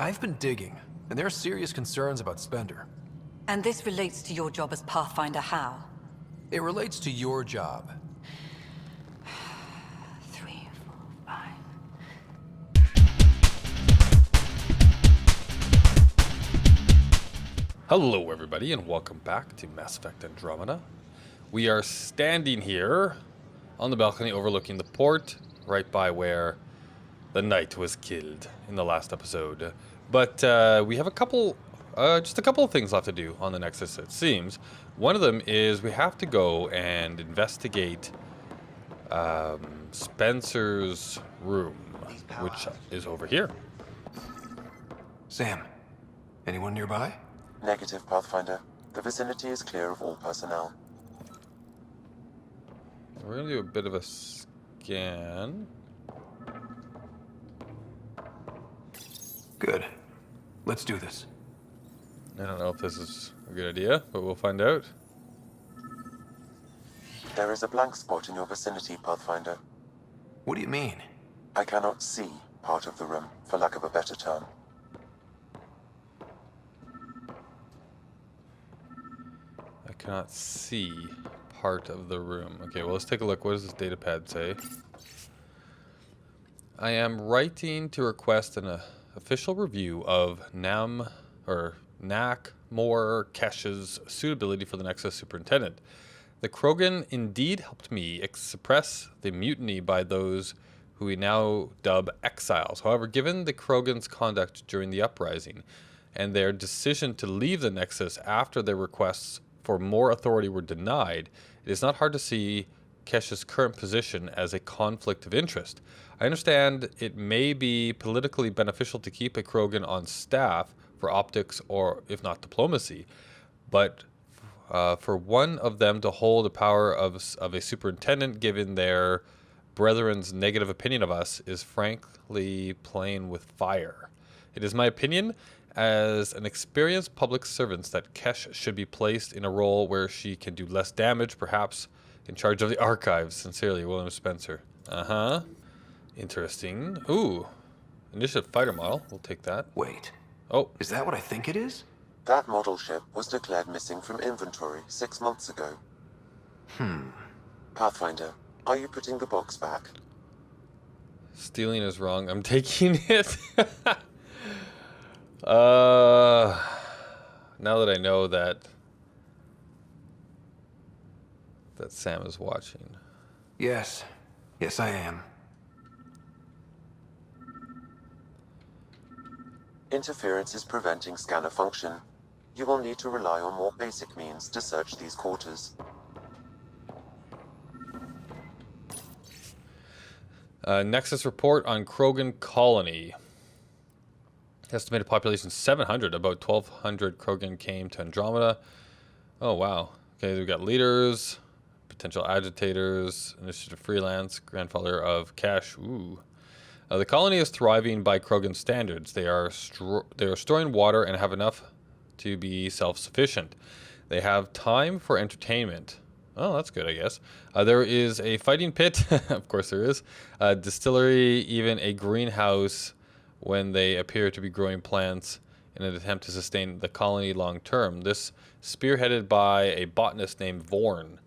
I've been digging, and there are serious concerns about Spender. And this relates to your job as Pathfinder how? It relates to your job. 3, 4, 5. Hello everybody and welcome back to Mass Effect Andromeda. We are standing here on the balcony overlooking the port, right by where the knight was killed in the last episode. But we have just a couple of things left to do on the Nexus, it seems. One of them is we have to go and investigate Spenser's room, which is over here. Sam, anyone nearby? Negative, Pathfinder. The vicinity is clear of all personnel. We're going to do a bit of a scan. Good. Let's do this. I don't know if this is a good idea, but we'll find out. There is a blank spot in your vicinity, Pathfinder. What do you mean? I cannot see part of the room, for lack of a better term. I cannot see part of the room. Okay, well, let's take a look. What does this data pad say? I am writing to request an official review of Nak Moore Kesh's suitability for the Nexus Superintendent. The Krogan indeed helped me suppress the mutiny by those who we now dub exiles. However, given the Krogan's conduct during the uprising and their decision to leave the Nexus after their requests for more authority were denied, it is not hard to see Kesh's current position as a conflict of interest. I understand it may be politically beneficial to keep a Krogan on staff for optics or, if not, diplomacy, but for one of them to hold the power of a superintendent, given their brethren's negative opinion of us, is frankly playing with fire. It is my opinion as an experienced public servant that Kesh should be placed in a role where she can do less damage, perhaps in charge of the archives. Sincerely, William Spenser. Interesting. Ooh, initiative fighter model. We'll take that. Wait. Oh, Is that what I think it is? That model ship was declared missing from inventory 6 months ago. Pathfinder, are you putting the box back? stealing is wrong. I'm taking it. Now that I know that Sam is watching. Yes. Yes, I am. Interference is preventing scanner function. You will need to rely on more basic means to search these quarters. Nexus report on Krogan colony. Estimated population 700. About 1,200 Krogan came to Andromeda. Oh, wow. Okay, we've got leaders, potential agitators, initiative freelance, grandfather of Cash. Ooh. The colony is thriving by Krogan standards. They are storing water and have enough to be self-sufficient. They have time for entertainment. Oh, that's good, I guess. There is a fighting pit. Of course there is. A distillery, even a greenhouse when they appear to be growing plants in an attempt to sustain the colony long term. This spearheaded by a botanist named Vorn.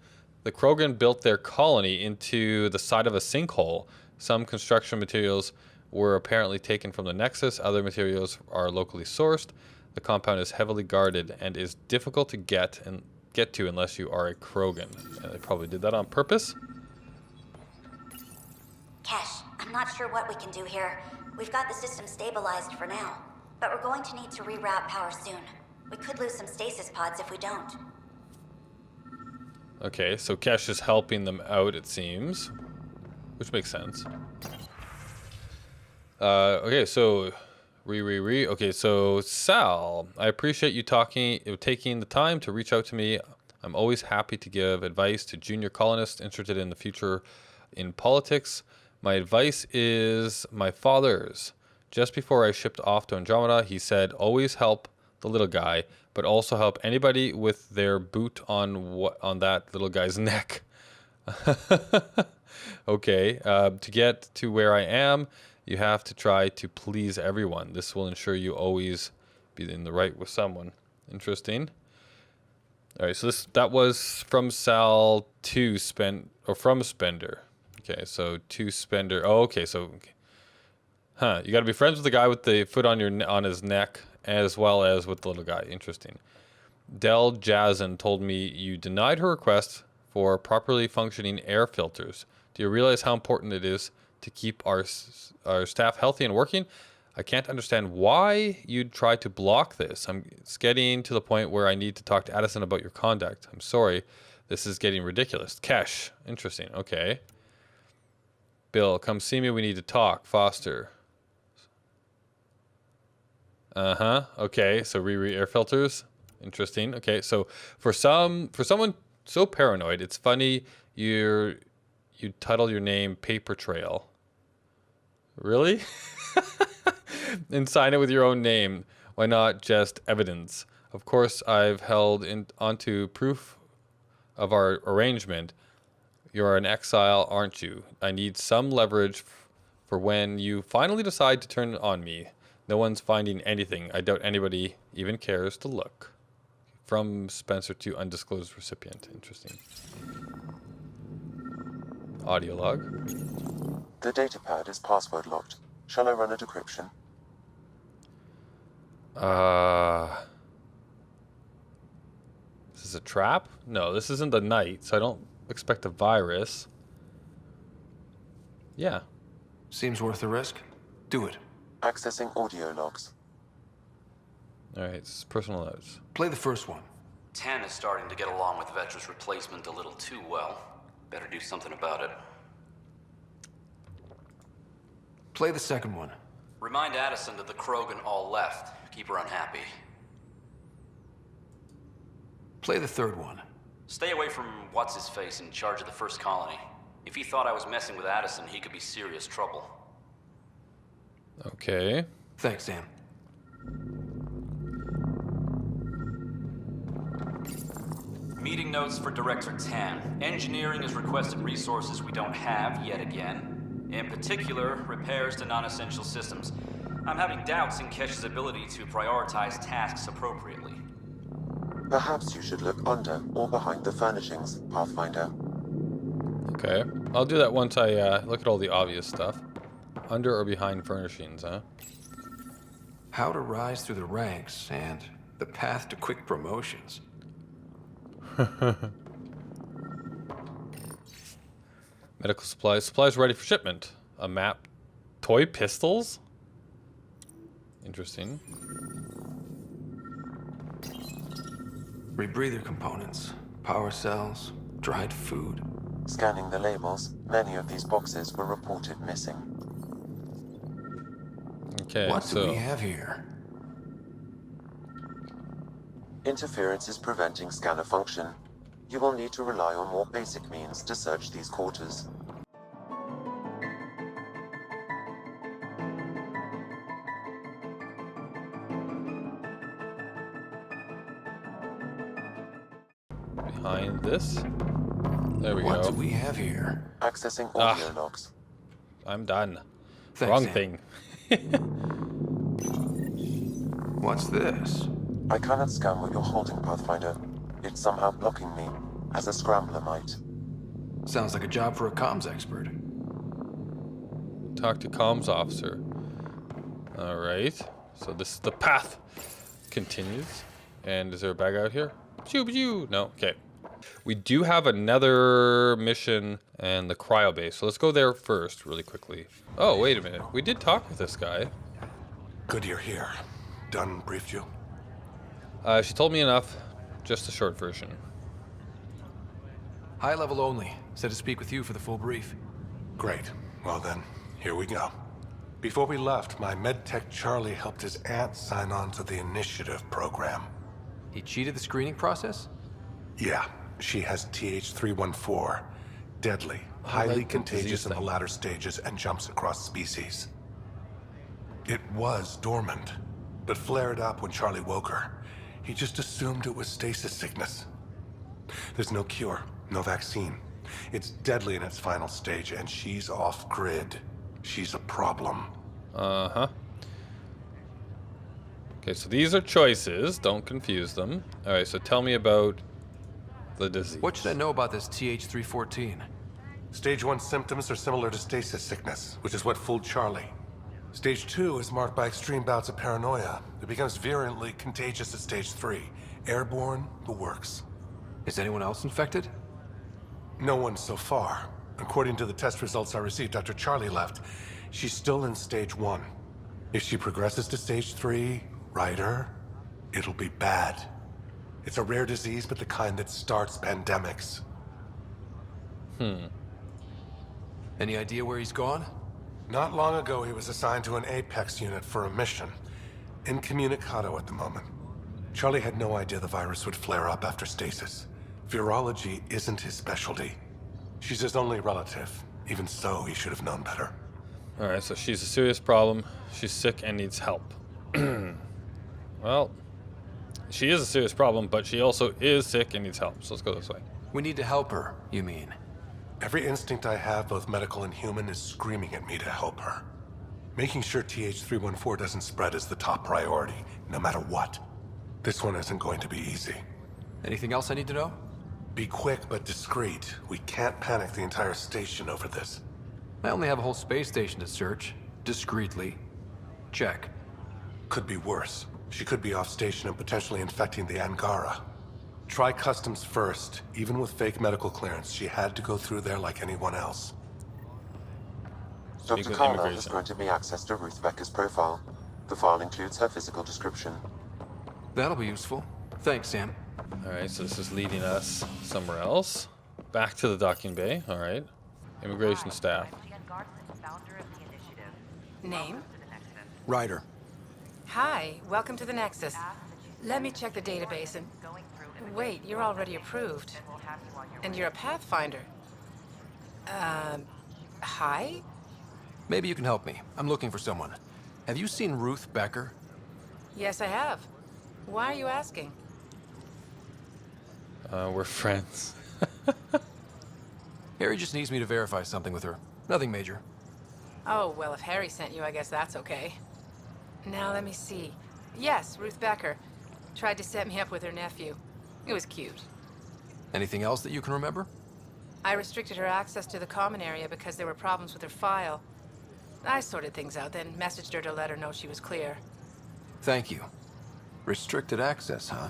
The Krogan built their colony into the side of a sinkhole. Some construction materials were apparently taken from the Nexus. Other materials are locally sourced. The compound is heavily guarded and is difficult to get to unless you are a Krogan. And they probably did that on purpose. Kesh, I'm not sure what we can do here. We've got the system stabilized for now, but we're going to need to reroute power soon. We could lose some stasis pods if we don't. Okay, so Kesh is helping them out, it seems. Which makes sense. Okay, so Okay, so Sal, I appreciate you taking the time to reach out to me. I'm always happy to give advice to junior colonists interested in the future in politics. My advice is my father's. Just before I shipped off to Andromeda, he said, always help the little guy, but also help anybody with their boot on that little guy's neck. Okay, to get to where I am You have to try to please everyone. This will ensure you always be in the right with someone. Interesting. All right, so that was from Sal to from Spender. Okay, so to Spender. Oh, okay, so you got to be friends with the guy with the foot on his neck, as well as with the little guy. Interesting. Del Jazzen told me you denied her request for properly functioning air filters. Do you realize how important it is to keep our staff healthy and working? I can't understand why you'd try to block this. It's getting to the point where I need to talk to Addison about your conduct. I'm sorry. This is getting ridiculous. Kesh. Interesting. Okay. Bill, come see me. We need to talk. Foster. Okay. So air filters. Interesting. Okay. So for someone so paranoid, it's funny you title your name Paper Trail. Really? And sign it with your own name. Why not just evidence? Of course, I've held onto proof of our arrangement. You're an exile, aren't you? I need some leverage for when you finally decide to turn on me. No one's finding anything. I doubt anybody even cares to look. From Spenser to undisclosed recipient. Interesting. Audio log. The datapad is password locked. Shall I run a decryption? This is a trap? No, this isn't the night, so I don't expect a virus. Yeah. Seems worth the risk. Do it. Accessing audio logs. Alright, it's personal notes. Play the first one. 10 is starting to get along with Vetra's replacement a little too well. Better do something about it. Play the second one. Remind Addison that the Krogan all left. Keep her unhappy. Play the third one. Stay away from what's-his-face in charge of the first colony. If he thought I was messing with Addison, he could be serious trouble. Okay. Thanks, Sam. Meeting notes for Director 10. Engineering has requested resources we don't have yet again. In particular, repairs to non-essential systems. I'm having doubts in Kesh's ability to prioritize tasks appropriately. Perhaps you should look under or behind the furnishings, Pathfinder. Okay. I'll do that once I look at all the obvious stuff. Under or behind furnishings, huh? How to rise through the ranks and the path to quick promotions. Medical supplies. Supplies ready for shipment. A map. Toy pistols? Interesting. Rebreather components, power cells, dried food. Scanning the labels, many of these boxes were reported missing. Okay, What so do we have here? Interference is preventing scanner function. You will need to rely on more basic means to search these quarters. behind this. There we What go. do we have here? Accessing audio logs. I'm done. Thanks, Wrong Sam. thing. What's this? I cannot scan what you're holding, Pathfinder. It's somehow blocking me, as a scrambler might. Sounds like a job for a comms expert. Talk to comms officer. All right. So this is the path. Continues. And is there a bag out here? Pew. No. Okay. We do have another mission and the cryo base. So let's go there first really quickly. Oh, wait a minute. We did talk with this guy. Good you're here. Dunn briefed you? She told me enough. Just a short version. High level only. Said to speak with you for the full brief. Great. Well then, here we go. Before we left, my medtech Charlie helped his aunt sign on to the initiative program. He cheated the screening process? Yeah, she has TH314. Deadly, highly like the contagious disease in the thing. latter stages and jumps across species. It was dormant, but flared up when Charlie woke her. He just assumed it was stasis sickness. There's no cure, no vaccine. It's deadly in its final stage, and she's off-grid. She's a problem. Uh-huh. Okay, so these are choices. Don't confuse them. All right, so tell me about the disease. What should I know about this TH314? Stage 1 symptoms are similar to stasis sickness, which is what fooled Charlie. Stage 2 is marked by extreme bouts of paranoia. It becomes virulently contagious at Stage 3. Airborne, the works. Is anyone else infected? No one so far. According to the test results I received after Charlie left, she's still in Stage 1. If she progresses to Stage 3, Ryder, it'll be bad. It's a rare disease, but the kind that starts pandemics. Any idea where he's gone? Not long ago, he was assigned to an Apex unit for a mission. Incommunicado at the moment. Charlie had no idea the virus would flare up after stasis. Virology isn't his specialty. She's his only relative. Even so, he should have known better. All right, so she's a serious problem. She's sick and needs help. Well, she is a serious problem, but she also is sick and needs help. So let's go this way. We need to help her, you mean? Every instinct I have, both medical and human, is screaming at me to help her. Making sure TH314 doesn't spread is the top priority, no matter what. This one isn't going to be easy. Anything else I need to know? Be quick but discreet. We can't panic the entire station over this. I only have a whole space station to search. Discreetly. Check. Could be worse. She could be off station and potentially infecting the Angara. Try customs first. Even with fake medical clearance, she had to go through there like anyone else. Speak Dr. with Carnell has immigration. granted me access to Ruth Becker's profile. The file includes her physical description. That'll be useful. Thanks, Sam. All right, so this is leading us somewhere else. Back to the docking bay. All right. Immigration staff. Name? Ryder. Hi, welcome to the Nexus. Let me check the database and... Wait, you're already approved. And you're a Pathfinder. Hi? Maybe you can help me. I'm looking for someone. Have you seen Ruth Becker? Yes, I have. Why are you asking? We're friends. Harry just needs me to verify something with her. Nothing major. Oh, well, if Harry sent you, I guess that's okay. Now, let me see. Yes, Ruth Becker. Tried to set me up with her nephew. It was cute. Anything else that you can remember? I restricted her access to the common area because there were problems with her file. I sorted things out, then messaged her to let her know she was clear. Thank you. Restricted access, huh?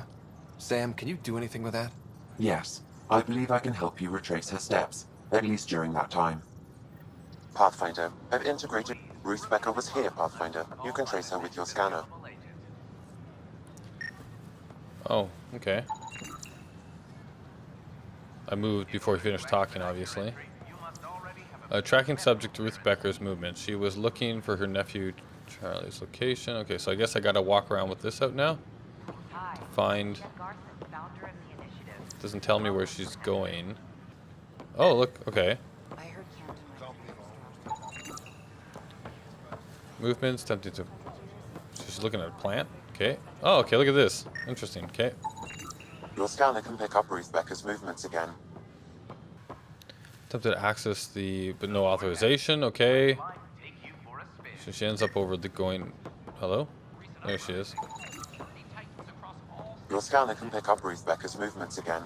Sam, can you do anything with that? Yes, I believe I can help you retrace her steps, at least during that time. Pathfinder, I've integrated... Ruth Becker was here, Pathfinder. You can trace her with your scanner. Oh, okay. I moved before he finished talking, obviously. Tracking subject to Ruth Becker's movement. She was looking for her nephew Charlie's location. Okay, so I guess I gotta walk around with this out now. To find... Doesn't tell me where she's going. Oh, look, okay. Movements, tempting to... She's looking at a plant. Okay. Oh, okay, look at this. Interesting, okay. Your scanner can pick up Ruth Becker's movements again. Attempted to access the... but no authorization, okay. So she ends up over the going... Hello? There she is. Your scanner can pick up Ruth Becker's movements again.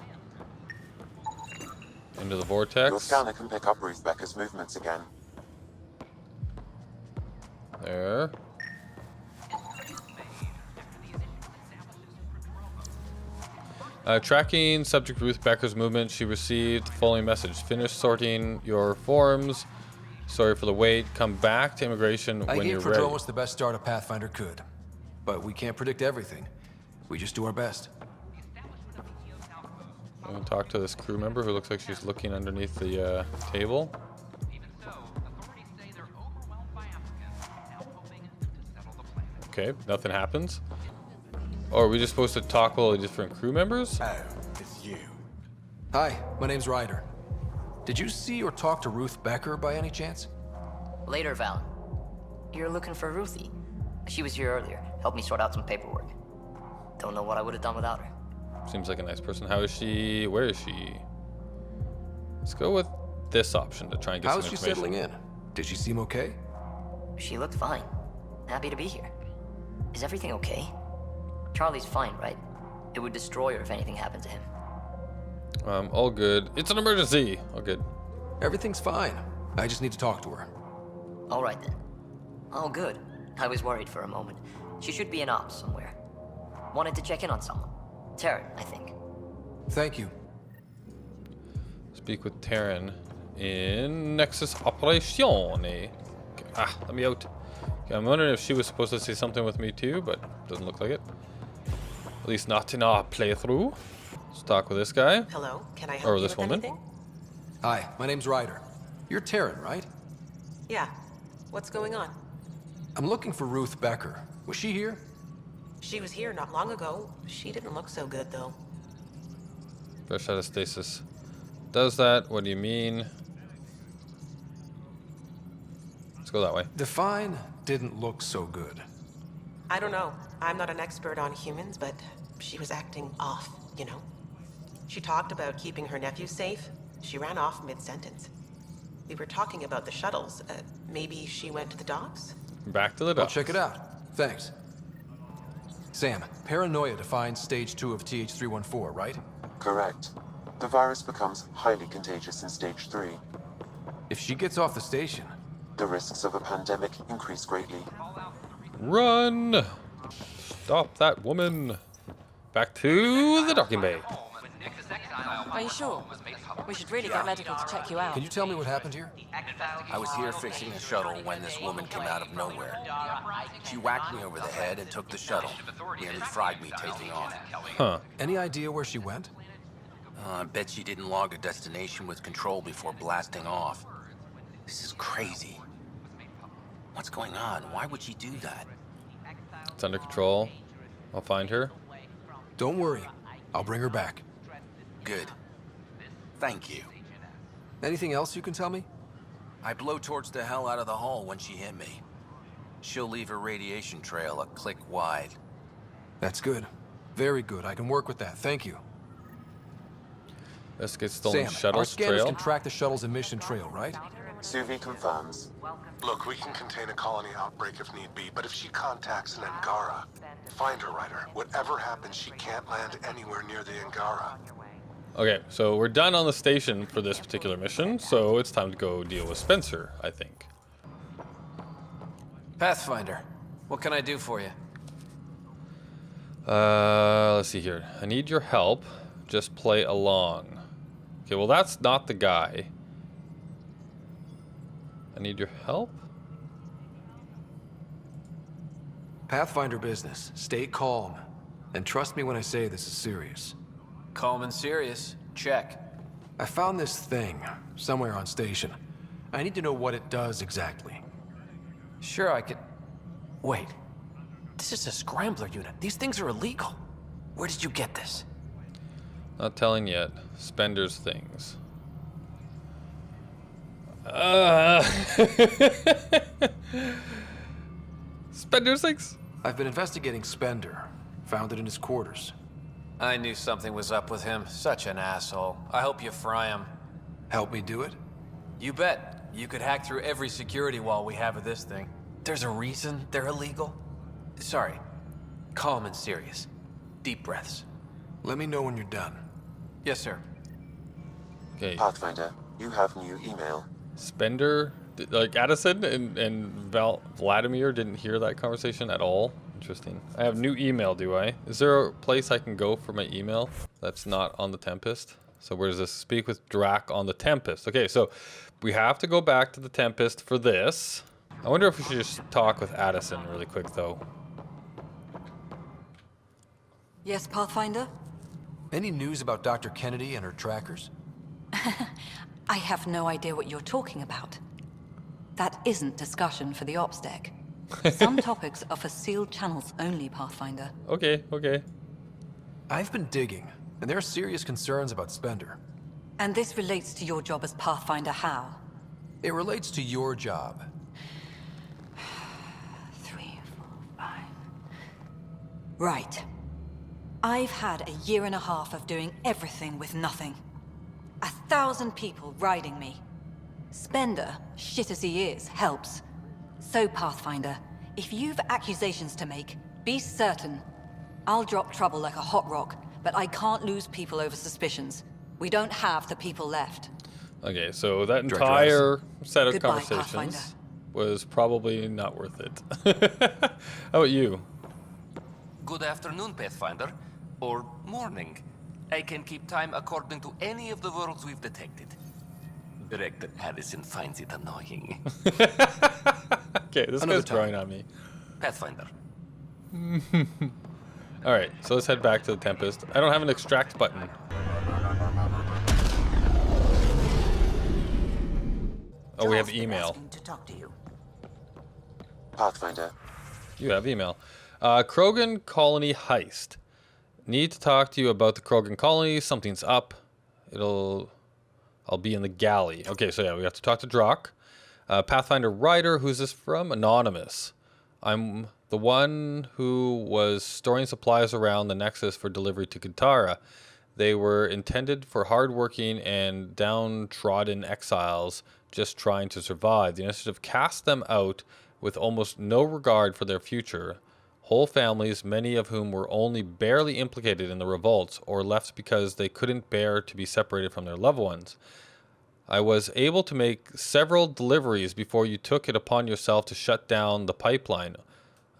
Into the Your vortex. scanner can pick up Ruth Becker's movements again. There. Tracking subject Ruth Becker's movement. She received the following message. Finish sorting your forms. Sorry for the wait. Come back to immigration I when gave you're for ready. Dromos the best start a Pathfinder could. But we can't predict everything. We just do our best. I'm gonna talk to this crew member who looks like she's looking underneath the table. Okay, nothing happens. Oh, are we just supposed to talk to all the different crew members? Oh, it's you. Hi, my name's Ryder. Did you see or talk to Ruth Becker by any chance? Later, Val. You're looking for Ruthie. She was here earlier. Helped me sort out some paperwork. Don't know what I would have done without her. Seems like a nice person. How is she? Where is she? Let's go with this option to try and get How's some she information. settling in? Did she seem okay? She looked fine. Happy to be here. Is everything okay? Charlie's fine, right? It would destroy her if anything happened to him. All good. It's an emergency. All good. Everything's fine. I just need to talk to her. All right then. Oh, good. I was worried for a moment. She should be in ops somewhere. Wanted to check in on someone. Taryn, I think. Thank you. Speak with Taryn in Nexus Operazione. Okay. Let me out. Okay, I'm wondering if she was supposed to say something with me too, but doesn't look like it. At least not in our playthrough. Let's talk with this guy. Hello, can I help Or you this with woman. anything? Hi, my name's Ryder. You're Taryn, right? Yeah. What's going on? I'm looking for Ruth Becker. Was she here? She was here not long ago. She didn't look so good, though. Fresh out of stasis. Does that? What do you mean? Let's go that way. Define didn't look so good. I don't know. I'm not an expert on humans, but she was acting off, you know? She talked about keeping her nephew safe. She ran off mid-sentence. We were talking about the shuttles. Maybe she went to the docks? Back to the I'll docks. check it out. Thanks. Sam, paranoia defines stage 2 of TH314, right? Correct. The virus becomes highly contagious in stage 3. If she gets off the station, The risks of a pandemic increase greatly. Run! Stop that woman. Back to the docking bay. Are you sure? We should really get medical to check you out. can you tell me what happened here? I was here fixing the shuttle when this woman came out of nowhere. She whacked me over the head and took the shuttle. Nearly fried me taking off. Huh. Any idea where she went? I bet she didn't log a destination with control before blasting off. This is crazy. What's going on? Why would she do that? It's under control. I'll find her. Don't worry. I'll bring her back. Good. Thank you. Anything else you can tell me? I blowtorched the hell out of the hull when she hit me. She'll leave her radiation trail a click wide. That's good. Very good. I can work with that. Thank you. Let's get stolen Sam, our shuttles scanners trail. can track the shuttle's emission trail, right? Suvi confirms. Look, we can contain a colony outbreak if need be, but if she contacts an Angara, find her, Ryder. Whatever happens, she can't land anywhere near the Angara. Okay, so we're done on the station for this particular mission, so it's time to go deal with Spenser, I think. Pathfinder, what can I do for you? Let's see here. I need your help. Just play along. Okay, well that's not the guy. I need your help? Pathfinder business. Stay calm. And trust me when I say this is serious. Calm and serious. Check. I found this thing somewhere on station. I need to know what it does exactly. Sure, I could... Wait. This is a scrambler unit. These things are illegal. Where did you get this? Not telling yet. Spender's things. Spender's things? I've been investigating Spender. Found it in his quarters. I knew something was up with him. Such an asshole. I hope you fry him. Help me do it? You bet. You could hack through every security wall we have of this thing. There's a reason they're illegal. Sorry. Calm and serious. Deep breaths. Let me know when you're done. Yes, sir. Okay. Pathfinder, you have new email. Spender, like Addison and Vladimir didn't hear that conversation at all. Interesting. I have new email, do I? Is there a place I can go for my email that's not on the Tempest? So where does this? Speak with Drac on the Tempest. Okay, so we have to go back to the Tempest for this. I wonder if we should just talk with Addison really quick, though. Yes, Pathfinder? Any news about Dr. Kennedy and her trackers? I have no idea what you're talking about. That isn't discussion for the ops deck. Some topics are for sealed channels only, Pathfinder. Okay, okay. I've been digging, and there are serious concerns about Spender. And this relates to your job as Pathfinder how? It relates to your job. 3, 4, 5... Right. I've had a year and a half of doing everything with nothing. 1,000 people riding me. Spender, shit as he is, helps. So, Pathfinder, if you've accusations to make, be certain. I'll drop trouble like a hot rock, but I can't lose people over suspicions. We don't have the people left. Okay, so that Director entire set of Goodbye, conversations Pathfinder. was probably not worth it. How about you? Good afternoon, Pathfinder. Or morning. I can keep time according to any of the worlds we've detected. Director Addison finds it annoying. Okay, this Another guy's growing on me. Pathfinder. Alright, so let's head back to the Tempest. I don't have an extract button. Oh, we have email. To talk to you. Pathfinder, You have email. Krogan Colony Heist. Need to talk to you about the Krogan Colony. Something's up. I'll be in the galley. Okay, so yeah, we have to talk to Drock. Pathfinder Ryder, who's this from? Anonymous. I'm the one who was storing supplies around the Nexus for delivery to Katara. They were intended for hardworking and downtrodden exiles just trying to survive. The initiative cast them out with almost no regard for their future. Whole families, many of whom were only barely implicated in the revolts or left because they couldn't bear to be separated from their loved ones. I was able to make several deliveries before you took it upon yourself to shut down the pipeline,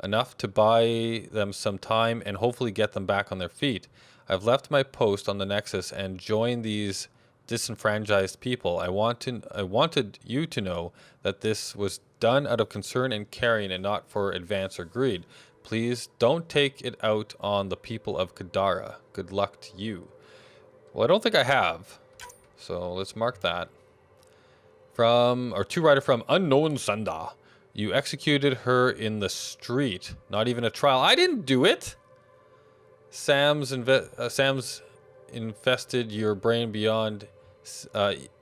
enough to buy them some time and hopefully get them back on their feet. I've left my post on the Nexus and joined these disenfranchised people. I wanted you to know that this was done out of concern and caring and not for advance or greed. Please don't take it out on the people of Kadara. Good luck to you. Well, I don't think I have. So let's mark that. To Rider from Unknown Sunda. You executed her in the street. Not even a trial. I didn't do it. Sam's infested your brain beyond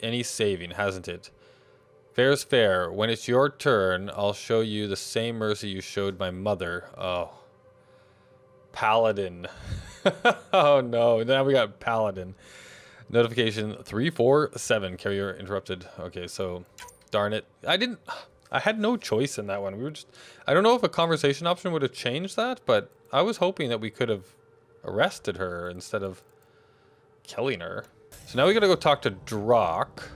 any saving, hasn't it? Fair's fair. When it's your turn, I'll show you the same mercy you showed my mother. Oh. Paladin. Oh no, now we got Paladin. Notification 347. Carrier interrupted. Okay, so darn it. I had no choice in that one. I don't know if a conversation option would have changed that, but I was hoping that we could have arrested her instead of killing her. So now we gotta go talk to Drock.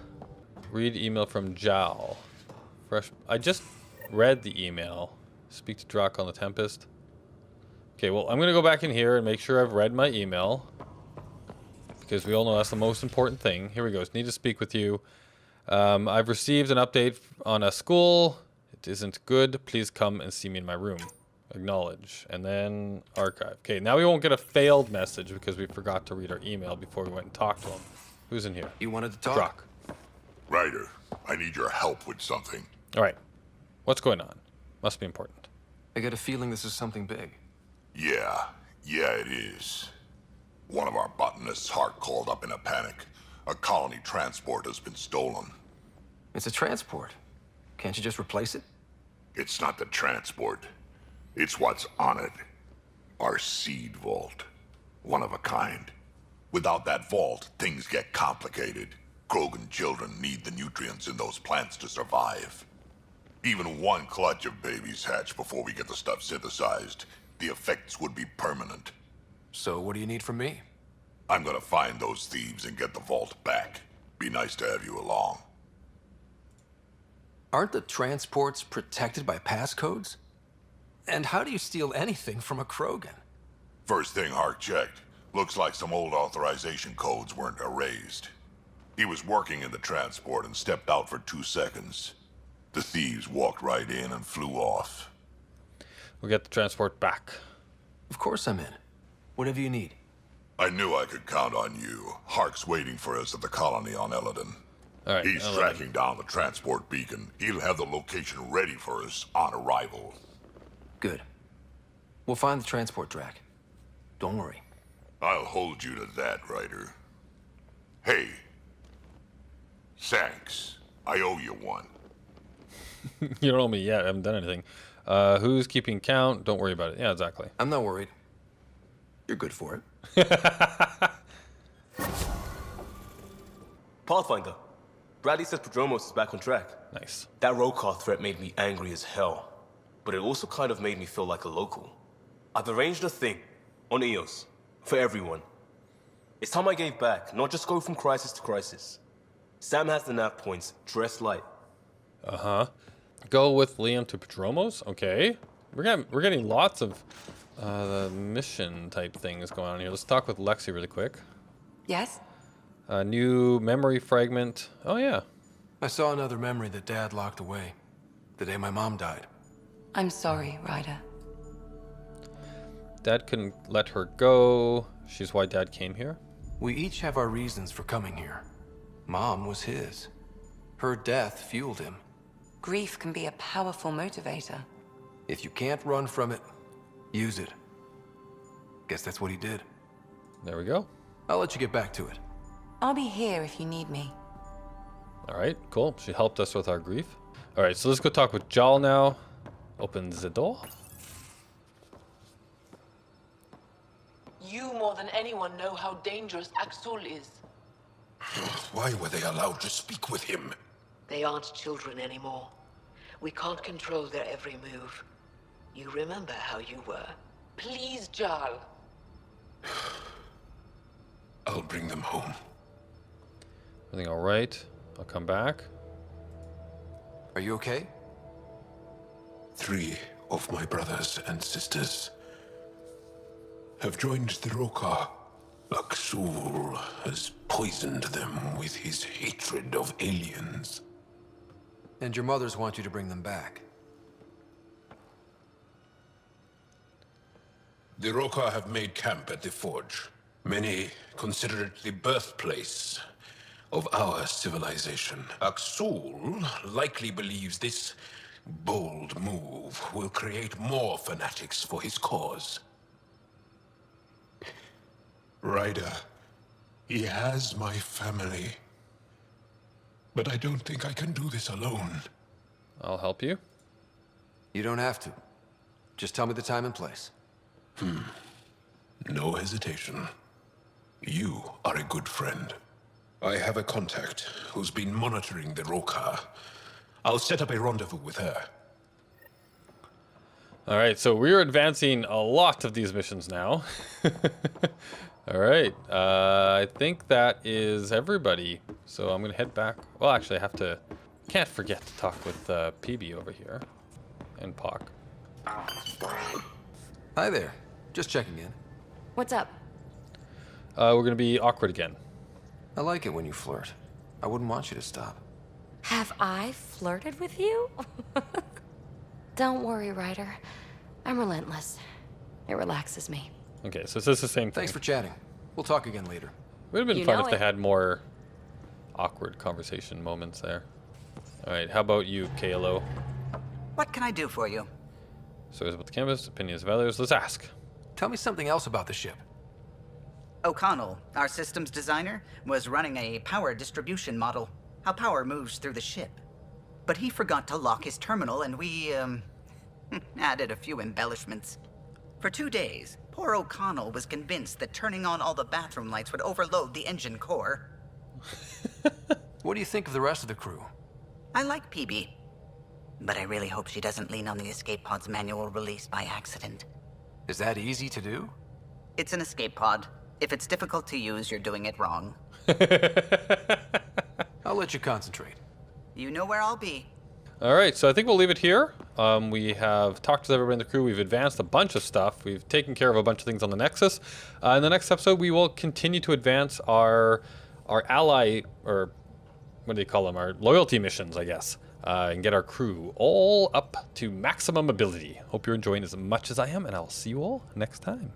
Read email from Jal. I just read the email. Speak to Drock on the Tempest. Okay, well, I'm gonna go back in here and make sure I've read my email, because we all know that's the most important thing. Here we go. Need to speak with you. I've received an update on a school. It isn't good. Please come and see me in my room. Acknowledge. And then archive. Okay, now we won't get a failed message because we forgot to read our email before we went and talked to him. Who's in here? You wanted to talk? Drock. Ryder, I need your help with something. All right. What's going on? Must be important. I get a feeling this is something big. Yeah, it is. One of our botanists' heart called up in a panic. A colony transport has been stolen. It's a transport. Can't you just replace it? It's not the transport. It's what's on it. Our seed vault. One of a kind. Without that vault, things get complicated. Krogan children need the nutrients in those plants to survive. Even one clutch of babies hatch before we get the stuff synthesized. The effects would be permanent. So what do you need from me? I'm gonna find those thieves and get the vault back. Be nice to have you along. Aren't the transports protected by passcodes? And how do you steal anything from a Krogan? First thing Hark checked. Looks like some old authorization codes weren't erased. He was working in the transport and stepped out for 2 seconds. The thieves walked right in and flew off. We'll get the transport back. Of course I'm in. Whatever you need. I knew I could count on you. Hark's waiting for us at the colony on Eladon. All right, He's Eladon. tracking down the transport beacon. He'll have the location ready for us on arrival. Good. We'll find the transport track. Don't worry. I'll hold you to that, Ryder. Hey. Thanks. I owe you one. You don't owe me yet. I haven't done anything. Who's keeping count? Don't worry about it. Yeah, exactly. I'm not worried. You're good for it. Pathfinder, Bradley says Prodromos is back on track. Nice. That road car threat made me angry as hell, but it also kind of made me feel like a local. I've arranged a thing on EOS for everyone. It's time I gave back, not just go from crisis to crisis. Sam has the nav points, dress light. Uh-huh. Go with Liam to Prodromos? Okay. We're getting lots of mission type things going on here. Let's talk with Lexi really quick. Yes? A new memory fragment. Oh, yeah. I saw another memory that Dad locked away the day my mom died. I'm sorry, Ryder. Dad couldn't let her go. She's why Dad came here. We each have our reasons for coming here. Mom was his. Her death fueled him. Grief can be a powerful motivator. If you can't run from it, use it. Guess that's what he did. There we go. I'll let you get back to it. I'll be here if you need me. All right, cool. She helped us with our grief. All right, so let's go talk with Jal now. Open the door. You more than anyone know how dangerous Axul is. Why were they allowed to speak with him? They aren't children anymore. We can't control their every move. You remember how you were. Please, Jarl. I'll bring them home. Everything all right? I'll come back. Are you okay? 3 of my brothers and sisters have joined the Roka. Axul has poisoned them with his hatred of aliens. And your mothers want you to bring them back. The Roka have made camp at the Forge. Many consider it the birthplace of our civilization. Axul likely believes this bold move will create more fanatics for his cause. Ryder, he has my family. But I don't think I can do this alone. I'll help you. You don't have to. Just tell me the time and place. No hesitation. You are a good friend. I have a contact who's been monitoring the Roka. I'll set up a rendezvous with her. All right, so we're advancing a lot of these missions now. All right, I think that is everybody. So I'm gonna head back. Well, actually, can't forget to talk with PB over here and Pock. Hi there. Just checking in. What's up? We're gonna be awkward again. I like it when you flirt. I wouldn't want you to stop. Have I flirted with you? Don't worry, Ryder. I'm relentless. It relaxes me. Okay, so it's just the same thing. Thanks for chatting. We'll talk again later. Would have been fun if they had more awkward conversation moments there. All right, how about you, KLO? What can I do for you? So it's about the campus, opinions of others. Let's ask. Tell me something else about the ship. O'Connell, our systems designer, was running a power distribution model, how power moves through the ship. But he forgot to lock his terminal and we, added a few embellishments. For 2 days, poor O'Connell was convinced that turning on all the bathroom lights would overload the engine core. What do you think of the rest of the crew? I like PB, but I really hope she doesn't lean on the escape pod's manual release by accident. Is that easy to do? It's an escape pod. If it's difficult to use, you're doing it wrong. I'll let you concentrate. You know where I'll be. All right, so I think we'll leave it here. We have talked to everybody in the crew. We've advanced a bunch of stuff. We've taken care of a bunch of things on the Nexus. In the next episode, we will continue to advance our ally, or what do you call them? Our loyalty missions, I guess, and get our crew all up to maximum ability. Hope you're enjoying as much as I am, and I'll see you all next time.